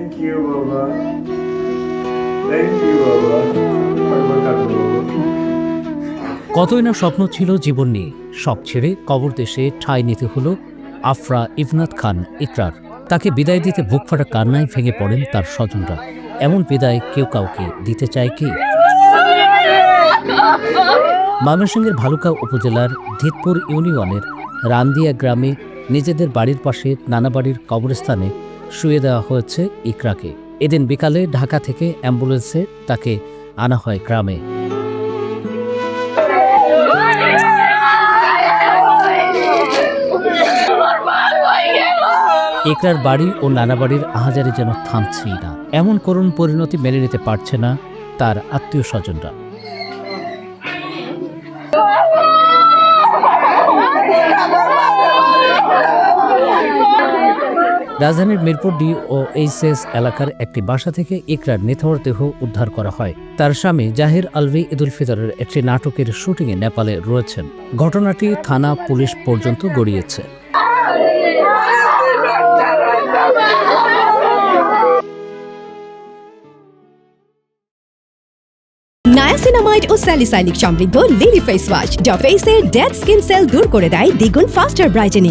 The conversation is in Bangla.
Thank you, Baba. Thank you, Baba. Baba থাকো। কতই না স্বপ্ন ছিল জীবন নিয়ে, সব ছেড়ে কবর দেশে ঠাঁই নিতে হলো আফরা ইবনাত খান ইকরার। তাকে বিদায় দিতে বুক ফাটা কান্নায় ভেঙে পড়েন তার স্বজনরা। এমন বিদায় কেউ কাউকে দিতে চায় কি? ময়মনসিংহের ভালুকা উপজেলার ধিতপুর ইউনিয়নের রান্দিয়া গ্রামে নিজেদের বাড়ির পাশে নানা বাড়ির কবরস্থানে শুয়ে দেওয়া হয়েছে ইকরাকে। এদিন বিকালে ঢাকা থেকে অ্যাম্বুলেন্সে তাকে আনা হয় গ্রামে। ইকরার বাড়ি ও নানা বাড়ির আহাজারি যেন থামছেই না। এমন করুণ পরিণতি মেনে নিতে পারছে না তার আত্মীয় স্বজনরা। রাজধানীর মিরপুর ডি ও এইচএস এলাকার একটি বাসা থেকে ইকরার নিথর দেহ উদ্ধার করা হয়। তার স্বামী জাহির আলভি ঈদুল ফিতরের একটি নাটকের শুটিংয়ে নেপালে রয়েছেন। ঘটনাটি থানা পুলিশ পর্যন্ত গড়িয়েছে। নায়াসিনামাইড ও স্যালিসাইলিক সমৃদ্ধ লিলি ফেস ওয়াশ যা ফেসের ডেড স্কিন সেল দূর করে দেয় দ্বিগুণ ফাস্টার ব্রাইটেনিং।